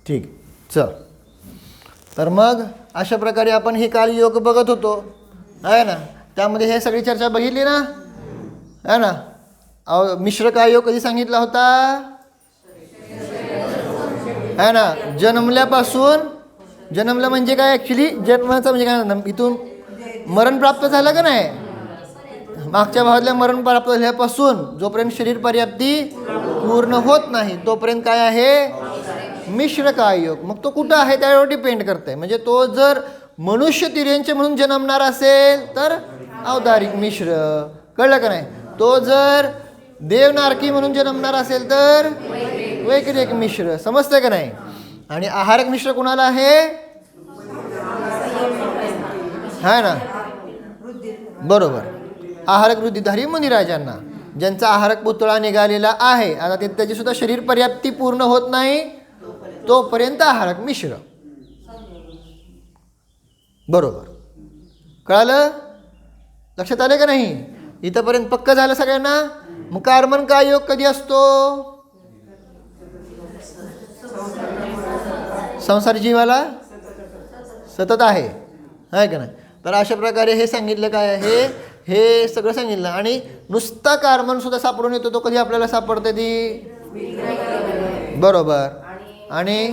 ठीक. चल, तर मग अशा प्रकारे आपण हे कालयोग बघत होतो आहे ना. त्यामध्ये हे सगळी चर्चा बघितली ना, आहे ना. मिश्र कालयोग कधी सांगितला होता, आहे ना. जन्मलं म्हणजे काय, ॲक्च्युली जन्माचं म्हणजे काय, इथून मरण प्राप्त झालं का नाही, मागच्या भावातल्या मरण प्राप्त झाल्यापासून जोपर्यंत शरीर पर्याप्ती पूर्ण होत नाही तोपर्यंत काय आहे, मिश्र कालयोग. मग तो कुठं आहे त्यावर डिपेंड करते. म्हणजे तो जर मनुष्य तिर्यंचे म्हणून जन्मणार असेल तर औदारिक मिश्र, कळलं का नाही. तो जर देवनारकी म्हणून जन्मणार असेल तर वैक्रिक मिश्र, समजतंय का नाही. आणि आहारक मिश्र कुणाला आहे, है ना, बरोबर, आहारक वृद्धिधारी मुनिराजांना, ज्यांचा आहारक पुतळा निघालेला आहे. आता ते त्याची सुद्धा शरीर पर्याप्ती पूर्ण होत नाही तोपर्यंत आहारक मिश्र, बरोबर. कळालं, लक्षात आलं का नाही, इथंपर्यंत पक्क झालं सगळ्यांना. मग कार्बन कालयोग कधी असतो, संसार जीवाला सतत आहे का नाही. तर अशा प्रकारे हे सांगितलं काय आहे, हे सगळं सांगितलं. आणि नुसता कार्बन सुद्धा सापडून येतो, तो कधी आपल्याला सापडते ती, बरोबर. आणि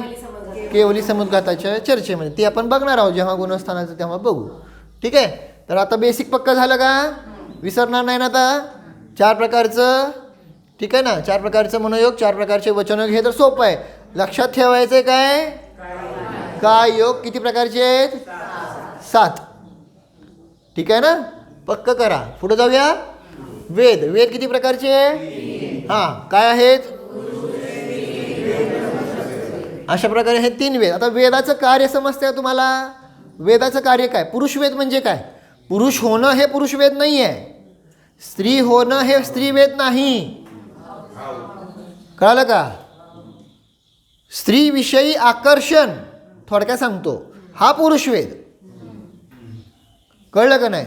केवली समुद्घाताच्या चर्चेमध्ये ती आपण बघणार आहोत जेव्हा गुणस्थानाचं तेव्हा बघू. ठीक आहे. तर आता बेसिक पक्का झालं का, विसरणार नाही ना आता. 4 प्रकारचं, ठीक आहे ना, 4 प्रकारचं मनोयोग, 4 प्रकारचे वचनयोग. हे तर सोपं आहे, लक्षात ठेवायचं आहे. काय काय योग किती प्रकारचे आहेत, 7. ठीक आहे ना, पक्क करा. पुढे जाऊया. वेद किती प्रकारचे, हां काय आहेत, अशा प्रकारे हे 3 वेद. आता वेदाचं कार्य समजतंय तुम्हाला. वेदाचं कार्य काय, पुरुष वेद म्हणजे काय, पुरुष होणं हे पुरुष वेद नाही आहे, स्त्री होणं हे स्त्री वेद नाही. कळालं का. स्त्रीविषयी आकर्षण थोडक्यात सांगतो, हा पुरुष वेद. कळलं का नाही.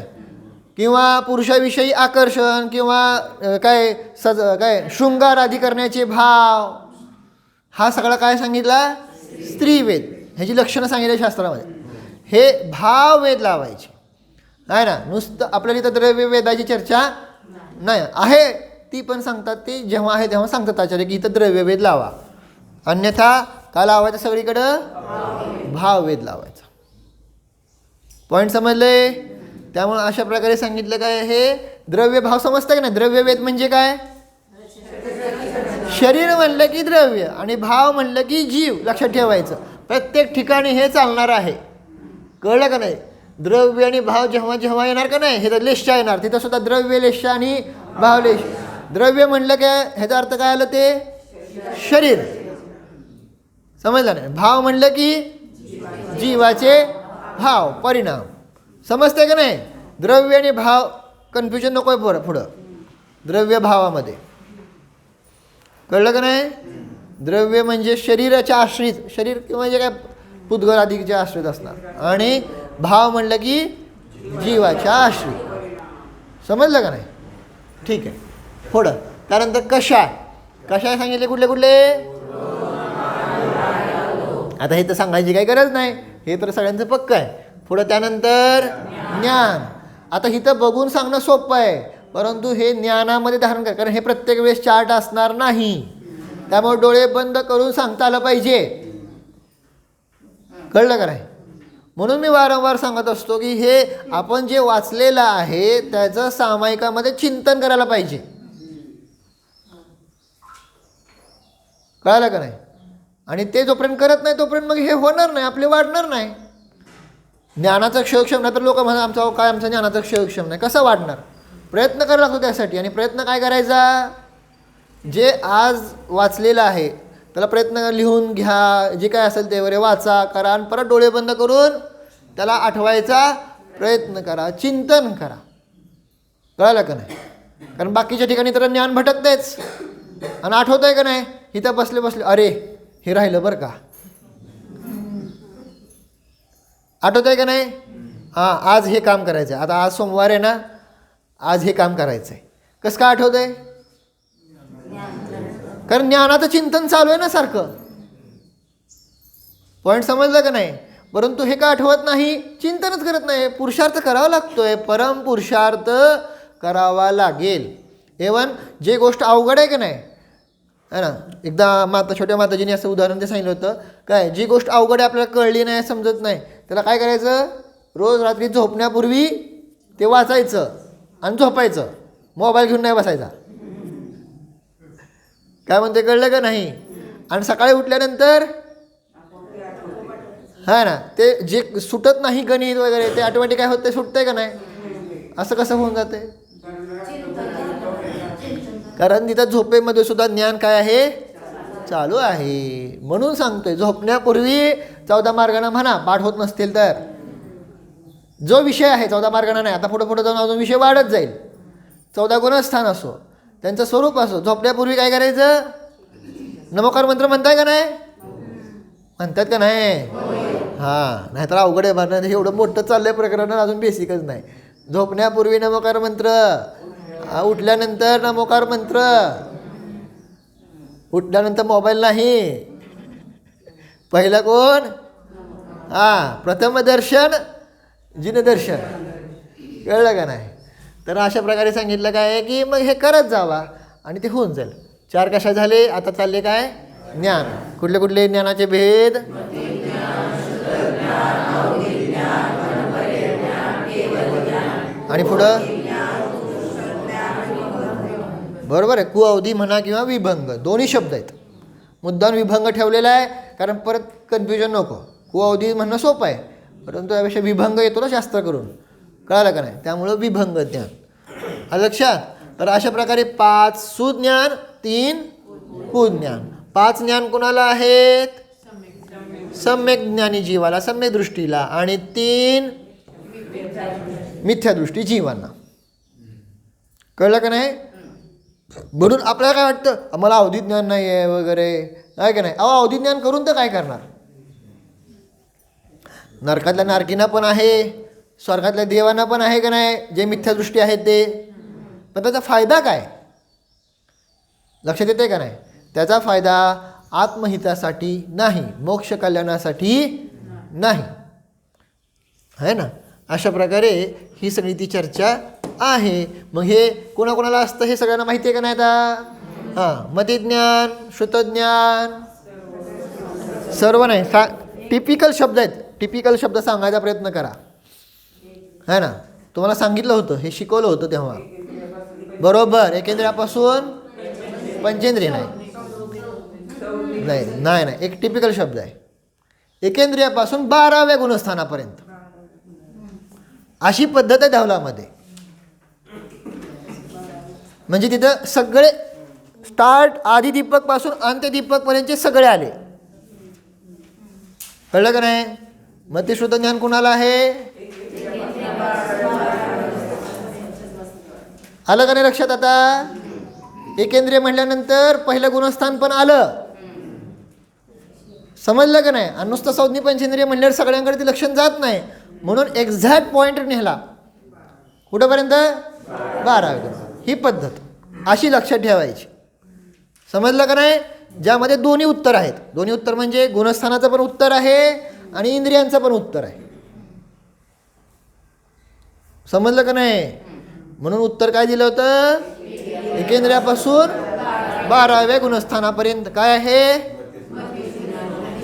किंवा पुरुषाविषयी आकर्षण किंवा काय शृंगार आदी करण्याचे भाव, हा सगळा काय सांगितला, स्त्रीवेद. ह्याची लक्षणं सांगितली शास्त्रामध्ये. हे भाव वेद लावायचे आहे ना. नुसतं आपल्याला इथं द्रव्य वेदाची चर्चा नाही आहे, ती पण सांगतात, ती जेव्हा आहे तेव्हा सांगतात आचार्य की इथं द्रव्य वेद लावा. अन्यथा काय लावायचं, सगळीकडं भाववेद लावायचा. पॉईंट समजले. त्यामुळे अशा प्रकारे सांगितलं काय, हे द्रव्य भाव समजतं का नाही. द्रव्यवेद म्हणजे काय, शरीर म्हणलं की द्रव्य आणि भाव म्हणलं की जीव. लक्षात ठेवायचं, प्रत्येक ठिकाणी हे चालणार आहे. कळलं का नाही. द्रव्य आणि भाव जेव्हा जेव्हा येणार का नाही, हे तर लेशा येणार, तिथं सुद्धा द्रव्य लेशा आणि भाव लेश. द्रव्य म्हणलं काय, ह्याचा अर्थ काय आलं, ते शरीर, समजलं नाही. भाव म्हणलं की जीवाचे भाव परिणाम, समजते का नाही. द्रव्य आणि भाव कन्फ्युजन नको आहे पुढं द्रव्य भावामध्ये. कळलं का नाही. द्रव्य म्हणजे शरीराच्या आश्रित, शरीर किंवा जे काय पुद्गल आदीचे आश्रित असणार. आणि भाव म्हणलं की जीवाच्या आश्रित, समजलं का नाही. ठीक आहे. पुढं त्यानंतर कशा सांगितले, कुठले. आता हे तर सांगायची काही गरज नाही, हे तर सगळ्यांचं पक्क आहे. पुढं त्यानंतर ज्ञान. आता इथं बघून सांगणं सोपं आहे, परंतु हे ज्ञानामध्ये धारण कर, कारण हे प्रत्येक वेळेस चार्ट असणार नाही. त्यामुळे डोळे बंद करून सांगता आलं पाहिजे. कळलं का नाही. म्हणून मी वारंवार सांगत असतो की हे आपण जे वाचलेलं आहे त्याचं सामायिकामध्ये चिंतन करायला पाहिजे. कळलं का नाही. आणि ते जोपर्यंत करत नाही तोपर्यंत मग हे होणार नाही, आपले वाढणार नाही. ज्ञानाचा क्षयक्षम नाही तर लोक म्हणा आमचा ज्ञानाचा क्षयक्षम नाही. कसं वाढणार. प्रयत्न करायला लागतो त्यासाठी. आणि प्रयत्न काय करायचा, जे आज वाचलेलं आहे त्याला प्रयत्न लिहून घ्या, जे काय असेल ते वगैरे वाचा करा आणि परत डोळे बंद करून त्याला आठवायचा प्रयत्न करा, चिंतन करा. कळालं का नाही. कारण बाकीच्या ठिकाणी तर ज्ञान भटकतेच. आणि आठवतं आहे का नाही, इथं बसले अरे हे राहिलं बरं का, आठवतं आहे का नाही. हां आज हे काम करायचं आहे, आता आज सोमवार आहे ना, आज हे काम करायचं आहे. कसं काय आठवतं आहे, कारण ज्ञानाचं चिंतन चालू आहे ना सारखं. पॉईंट समजलं का नाही? परंतु हे का आठवत नाही? चिंतनच करत नाही. पुरुषार्थ करावा लागतोय, परम पुरुषार्थ करावा लागेल. एवन जे गोष्ट अवघड आहे का नाही है ना, एकदा छोट्या माताजीने असं उदाहरण ते सांगितलं होतं, काय जी गोष्ट अवघड आहे आपल्याला कळली नाही, समजत नाही, त्याला काय करायचं? रोज रात्री झोपण्यापूर्वी ते वाचायचं आणि झोपायचं, मोबाईल घेऊन नाही बसायचा. काय म्हणते, कळलं का नाही? आणि सकाळी उठल्यानंतर हा ना, ते जे सुटत नाही गणित वगैरे ते ऑटोमॅटिक काय होतं, सुटतंय का नाही? असं कसं होऊन जाते? कारण तिथं झोपेमध्ये सुद्धा ज्ञान काय आहे? चालू आहे. म्हणून सांगतोय झोपण्यापूर्वी 14 मार्गाने म्हणा, पाठ होत नसतील तर. जो विषय आहे 14 मार्गाने नाही, आता पुढे जाऊन अजून विषय वाढत जाईल. 14 गुणस्थान असो, त्यांचं स्वरूप असो, झोपण्यापूर्वी काय करायचं? नमोकार मंत्र म्हणताय का नाही? म्हणतात का नाही? हां, नाहीतर अवघड आहे म्हणणं. एवढं मोठं चाललंय प्रकरण, अजून बेसिकच नाही. झोपण्यापूर्वी नमोकार मंत्र, उठल्यानंतर नमोकार मंत्र, उठल्यानंतर मोबाईल नाही. पहिलं कोण? प्रथम दर्शन जिनदर्शन. कळलं का नाही? तर अशा प्रकारे सांगितलं काय आहे की मग हे करत जावा आणि ते होऊन जाईल. 4 कशा झाले? आता चालले काय? ज्ञान. कुठले कुठले ज्ञानाचे भेद? आणि पुढं बरोबर आहे. कुअवधी म्हणा किंवा विभंग, दोन्ही शब्द आहेत. मुद्दाम विभंग ठेवलेला आहे कारण परत कन्फ्युजन नको. कुअवधी म्हणणं सोपं आहे, परंतु यापेक्षा विभंग येतो ना शास्त्र करून. कळालं का नाही? त्यामुळं विभंग ज्ञान. लक्षात. तर अशा प्रकारे 5 सुज्ञान, 3 कुज्ञान. 5 ज्ञान कुणाला आहेत? सम्यक ज्ञानी जीवाला, सम्यक दृष्टीला, आणि 3 मिथ्यादृष्टी जीवांना. कळलं का नाही? म्हणून आपल्याला काय वाटतं, मला अवधी ज्ञान नाही आहे वगैरे, आहे का नाही? अवधी ज्ञान करून तर काय करणार? नरकातल्या नारकींना पण आहे, स्वर्गातल्या देवांना पण आहे का नाही, जे मिथ्यादृष्टी आहेत ते. पण त्याचा फायदा काय? लक्षात येते का नाही? त्याचा फायदा आत्महितासाठी नाही, मोक्ष कल्याणासाठी नाही, आहे ना. अशा प्रकारे ही सगळी ती चर्चा आहे. मग हे कोणाकोणाला असतं हे सगळ्यांना माहिती आहे का नाही आता? मतिज्ञान, श्रुतज्ञान, सर्व नाही. टिपिकल शब्द आहेत, टिपिकल शब्द सांगायचा प्रयत्न करा, है ना. तुम्हाला सांगितलं होतं, हे शिकवलं होतं तेव्हा, बरोबर. एकेंद्रियापासून पंचेंद्रिय नाही, एक टिपिकल शब्द आहे. एकेंद्रियापासून 12व्या गुणस्थानापर्यंत अशी पद्धत आहे धवलामध्ये. म्हणजे तिथं सगळे स्टार्ट आधी दीपक पासून अंत्य दीपक पर्यंतचे सगळे आले. कळलं का नाही? मग ते शुद्ध ज्ञान कुणाला आहे? आलं का नाही लक्षात? आता एकेंद्रिय म्हटल्यानंतर पहिलं गुणस्थान पण आलं, समजलं का नाही? आणि नुसतं संज्ञी पंचेंद्रिय म्हणल्यावर सगळ्यांकडे ते लक्षण जात नाही, म्हणून एक्झॅक्ट पॉईंट नेला कुठंपर्यंत? 12. ही पद्धत अशी लक्षात ठेवायची. समजलं का नाही? ज्यामध्ये दोन्ही उत्तर आहेत. दोन्ही उत्तर म्हणजे गुणस्थानाचं पण उत्तर आहे आणि इंद्रियांचं पण उत्तर आहे. समजलं का नाही? म्हणून उत्तर काय दिलं होतं? एकेंद्रियापासून 12व्या गुणस्थानापर्यंत काय आहे?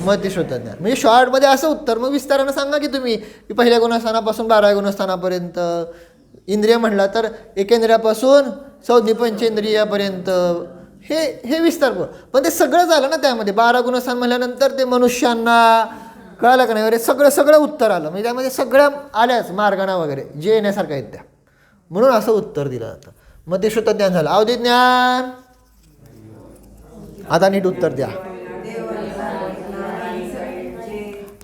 मतिश्रुत ज्ञान. म्हणजे शॉर्टमध्ये असं उत्तर. मग विस्तारानं सांगा की तुम्ही की पहिल्या गुणस्थानापासून 12व्या गुणस्थानापर्यंत. इंद्रिय म्हणला तर एकेंद्रियापासून संज्ञी पंचेंद्रियापर्यंत. हे विस्तार. पण ते सगळं झालं ना त्यामध्ये. 12 गुणस्थान म्हणल्यानंतर ते मनुष्यांना, कळालं का नाही वगैरे, सगळं उत्तर आलं. म्हणजे त्यामध्ये सगळ्या आल्याच मार्गाना वगैरे जे येण्यासारखं आहेत त्या. म्हणून असं उत्तर दिलं जातं. मग ते श्रुत ज्ञान झालं. अवधी ज्ञान, आता नीट उत्तर द्या.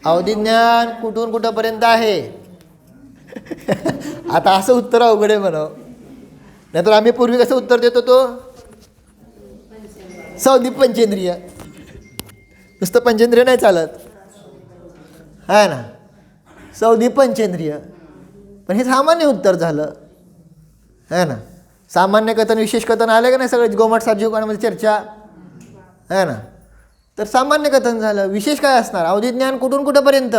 अवधी ज्ञान कुठून कुठंपर्यंत आहे? आता असं उत्तर अवघड आहे म्हणावं. नाहीतर आम्ही पूर्वी कसं उत्तर देतो तो संज्ञी पंचेंद्रिय. नुसतं पंचेंद्रिय नाही चालत, आहे ना. संज्ञी पंचेंद्रिय. पण हे सामान्य उत्तर झालं, है ना. सामान्य कथन विशेष कथन आले का नाही सगळे गोमट साजीवकांमध्ये चर्चा, है ना. तर सामान्य कथन झालं. विशेष काय असणार? अवधी ज्ञान कुठून कुठंपर्यंत?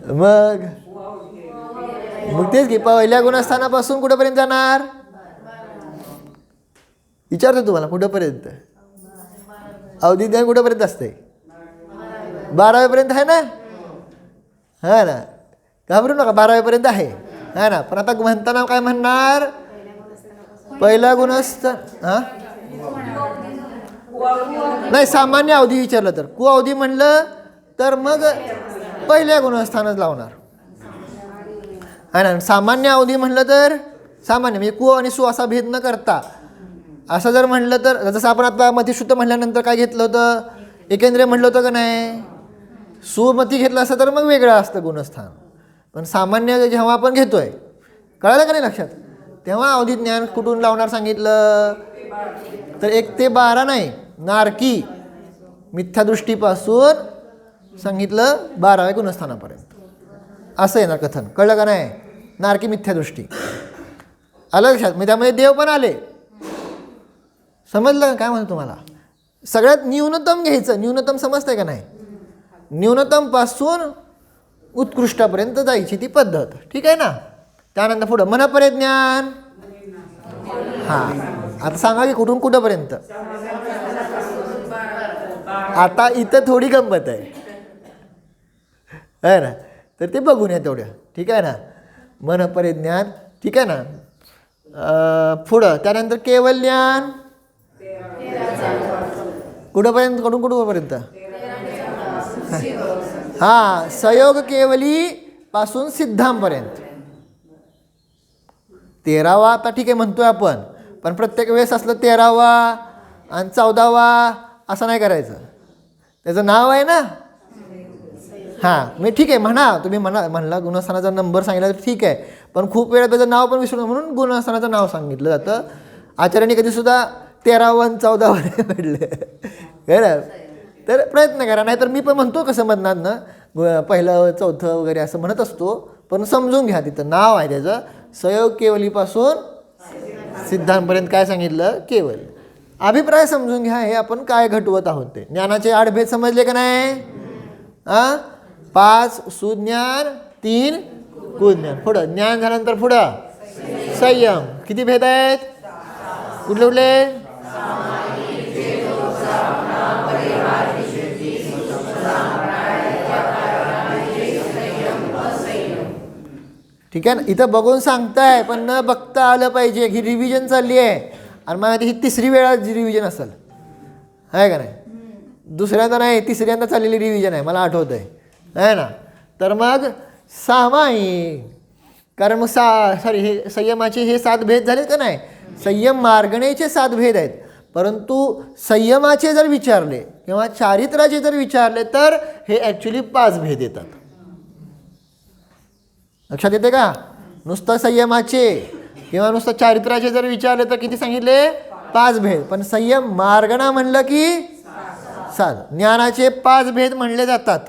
मग मग तेच की पहिल्या गुणस्थानापासून कुठंपर्यंत जाणार? विचारतो तुम्हाला कुठंपर्यंत अवधी ज्ञान कुठंपर्यंत असते? 12वीपर्यंत आहे ना? हा ना, घाबरू नका, 12वीपर्यंत आहे, हा ना. पण आता म्हणताना काय म्हणणार? पहिला गुणस्थान. हा नाही, सामान्य अवधी विचारलं तर. कुअवधी म्हणलं तर मग पहिल्या गुणस्थानच लावणार, है ना. सामान्य अवधी म्हणलं तर सामान्य म्हणजे कु आणि सु असा भेद न करता असं जर म्हणलं तर, जसं आपण आता मतिशुद्ध म्हणल्यानंतर काय घेतलं होतं? एकेंद्रिय म्हणलं होतं का नाही? सुमती घेतलं असतं तर मग वेगळं असतं गुणस्थान. पण सामान्य जेव्हा आपण घेतोय, कळालं का नाही लक्षात? तेव्हा अवधी ज्ञान कुठून लावणार सांगितलं तर 1 ते 12 नाही, नारकी मिथ्यादृष्टीपासून सांगितलं 12व्या गुणस्थानापर्यंत असं येणार कथन. कळलं का नाही? नारकी मिथ्यादृष्टी आलं लक्षात? म्हणजे त्यामध्ये देव पण आले. समजलं काय म्हणतो तुम्हाला? सगळ्यात न्यूनतम घ्यायचं. न्यूनतम समजतंय का नाही? न्यूनतम पासून उत्कृष्टापर्यंत जायची ती पद्धत, ठीक आहे ना. त्यानंतर पुढं मनपरिज्ञान. हां, आता सांगा की कुठून कुठंपर्यंत? आता इथं थोडी गंमत आहे ना, तर ते बघून या तेवढ्या, ठीक आहे ना. मनपरिज्ञान, ठीक आहे ना. पुढं त्यानंतर केवल ज्ञान कुठंपर्यंत? कुठून हां, संयोग केवली पासून सिद्धांपर्यंत 13वा. आता ठीक आहे म्हणतोय आपण, पण प्रत्येक वेळेस असलं 13वा आणि 14वा असं नाही करायचं. त्याचं नाव आहे ना. हां, मी ठीक आहे म्हणा, तुम्ही म्हणला गुणस्थानाचा नंबर सांगितला तर ठीक आहे, पण खूप वेळा त्याचं नाव पण विसरून म्हणून गुणस्थानाचं नाव सांगितलं जातं. आचार्यांनी कधीसुद्धा 13वा आणि 14वा नाही म्हटलं. तर प्रयत्न करा, नाही तर मी पण म्हणतो कसं मधनातनं पहिलं चौथं वगैरे असं म्हणत असतो, पण समजून घ्या तिथं नाव आहे त्याचं. संयोग केवलीपासून सिद्धांपर्यंत काय सांगितलं? केवल. अभिप्राय समजून घ्या, हे आपण काय घटवत आहोत ते. ज्ञानाचे 8 भेद समजले का नाही? 5 सुज्ञान, 3 कुज्ञान. पुढं ज्ञान झाल्यानंतर पुढं संयम. किती भेद आहेत? कुठले कुठले? ठीक आहे ना. इथं बघून सांगताय पण न बघता आलं पाहिजे. ही रिव्हिजन चालली आहे आणि मग ही 3री वेळा रिव्हिजन असेल, आहे का नाही? दुसऱ्यांदा नाही, 3ऱ्यांदा चाललेली रिव्हिजन आहे, मला आठवतं आहे ना. तर मग सामायिक, कारण मग हे संयमाचे हे 7 भेद झाले का नाही? संयम मार्गणेचे 7 भेद आहेत, परंतु संयमाचे जर विचारले किंवा चारित्र्याचे जर विचारले तर हे ॲक्च्युली 5 भेद येतात. लक्षात येते का? नुसतं संयमाचे किंवा नुसतं चारित्र्याचे जर विचारले तर किती सांगितले? 5 भेद. पण संयम मार्गणा म्हणलं की 7. ज्ञानाचे 5 भेद म्हणले जातात.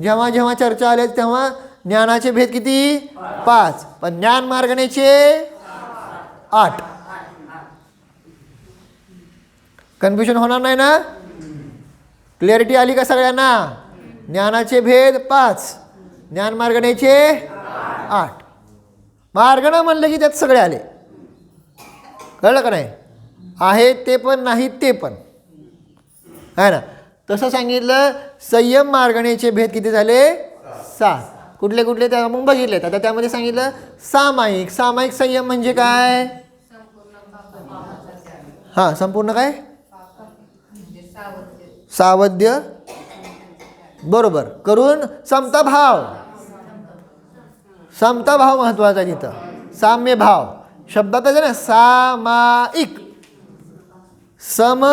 जेव्हा जेव्हा चर्चा आले तेव्हा ज्ञानाचे भेद किती? 5. पण ज्ञान मार्गणेचे 8. कन्फ्युजन होणार नाही ना? क्लिअरिटी आली का सगळ्यांना? ज्ञानाचे भेद 5, ज्ञान मार्गणेचे 8. मार्गणा म्हणलं की त्यात सगळे आले. कळलं का नाही? आहे ते पण नाही ते पण, आहे ना. तसं सांगितलं. संयम मार्गणेचे भेद किती झाले? 7. कुठले कुठले त्या मग बघितले. आता त्यामध्ये सांगितलं सामायिक. सामायिक संयम म्हणजे काय? हां, संपूर्ण काय? सावध्य, बरोबर, करून समता भाव. समता भाव महत्वाचा आहे तिथं. साम्य भाव शब्दात आहे ना, सामायिक. सम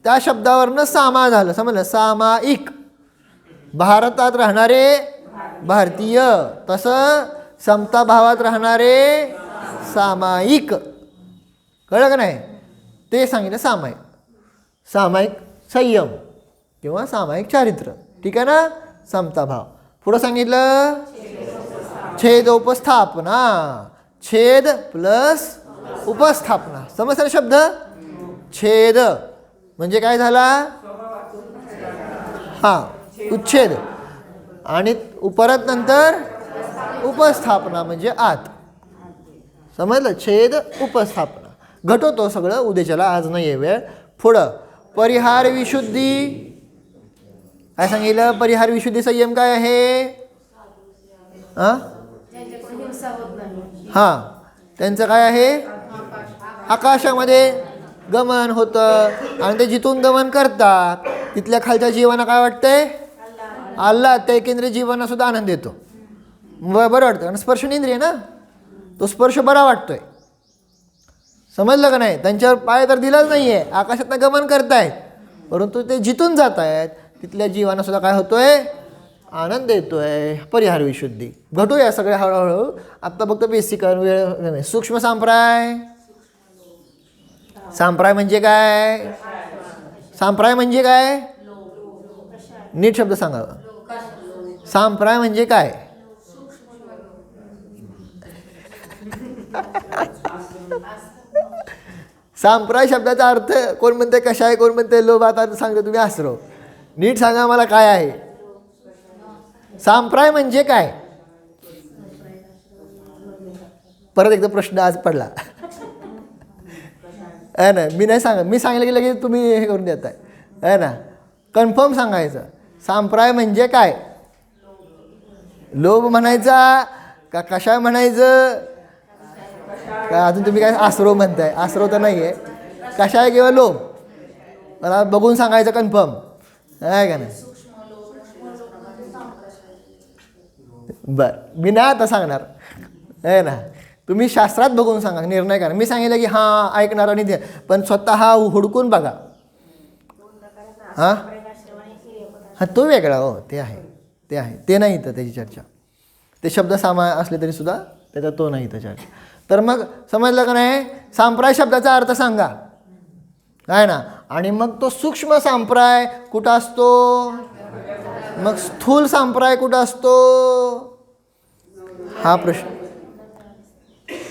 त्या शब्दावरनं सामा झालं, समजलं? सामायिक. भारतात राहणारे भारतीय, तसं समता भावात राहणारे सामायिक. कळलं का नाही? ते सांगितलं सामायिक. सामायिक संयम किंवा सामायिक चारित्र्य, ठीक आहे ना. समता भाव. पुढं सांगितलं छेद उपस्थापना, छेद प्लस उपस्थापना. समजलं शब्द? छेद म्हणजे काय झाला? उच्छेद. आणि परत नंतर उपस्थापना म्हणजे आत. समजलं? छेद उपस्थापना. घटवतो सगळं उद्याच्याला, आज नाही आहे वेळ. पुढं परिहार विशुद्धी. काय सांगितलं? परिहार विशुद्धी संयम काय आहे? त्यांचं काय आहे? आकाशामध्ये गमन होतं आणि ते जिथून गमन करतात तिथल्या खालच्या जीवांना काय वाटतंय? आल्हाद. त्या केंद्रीय जीवांना सुद्धा आनंद येतो, बरं वाटतं. आणि स्पर्शनेंद्रिय ना, तो स्पर्श बरा वाटतोय. समजलं का नाही? त्यांच्यावर पाय तर दिलाच नाही आहे, आकाशातनं गमन करतायत, परंतु ते जिथून जात आहेत तिथल्या जीवांना सुद्धा काय होतोय? आनंद येतोय. परिहार विशुद्धी. घटूया सगळे हळूहळू. आत्ता फक्त बेसिक वेळ. सूक्ष्म सांप्राय. सांप्राय म्हणजे काय? सांप्राय म्हणजे काय? नीट शब्द सांगा. सांप्राय म्हणजे काय? सांप्राय शब्दाचा अर्थ कोण म्हणते कशा आहे, कोण म्हणते लोभ. आता सांगतो तुम्ही आसरो. नीट सांगा मला काय आहे सांप्राय म्हणजे काय? परत एकदा प्रश्न आज पडला आहे ना. मी नाही सांगा, मी सांगितलं की लगेच तुम्ही हे करून देताय आहे ना. कन्फर्म सांगायचं. सांप्राय म्हणजे काय? लोभ म्हणायचा का कशा म्हणायचं का? अजून तुम्ही काय आसरो म्हणताय? आसरो तर नाही आहे. कशा आहे किंवा लोभ मला बघून सांगायचं कन्फर्म आहे का नाही? बरं, मी ना आता सांगणार आहे ना. तुम्ही शास्त्रात बघून सांगा, निर्णय करा. मी सांगितलं की हां ऐकणार आणि दे, पण स्वतः हुडकून बघा. तो वेगळा. हो ते आहे, ते आहे, ते नाही तर त्याची चर्चा. ते शब्द सामा असले तरी सुद्धा त्याचा तो नाही तर चर्चा. तर मग समजलं का नाही? सांप्राय शब्दाचा अर्थ सांगा आहे ना. आणि मग तो सूक्ष्म सांप्राय कुठं असतो? मग स्थूल सांप्राय कुठं असतो? हा प्रश्न.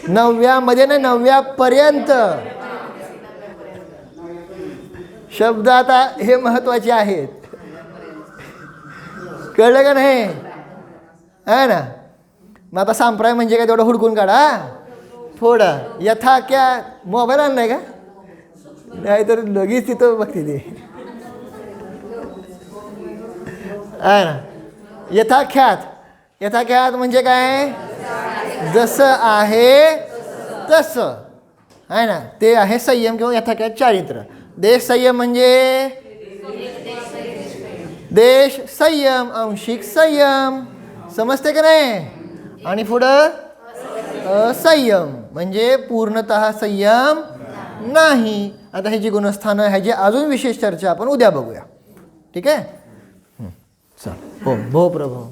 9व्या ना 9व्यापर्यंत शब्द आता हे महत्वाचे आहेत. कळलं का नाही? आहे ना. मग आता सांप्राय म्हणजे काय तेवढं हुडकून काढा थोडं. यथा क्या मोबाईल आणलाय का? नाही तर लगेच तिथं बघते ते आहे ना. यथाख्यात. यथाख्यात म्हणजे काय? जसं आहे तसं आहे ना. ते आहे संयम किंवा यथाख्यात चारित्र्य. देश संयम म्हणजे देश संयम, आंशिक संयम. समजते का नाही? आणि पुढं असंयम म्हणजे पूर्णतः संयम नाही. आता ह्याची गुणस्थानं, ह्याची अजून विशेष चर्चा आपण उद्या बघूया. ठीक आहे. चल. हो भो प्रभो.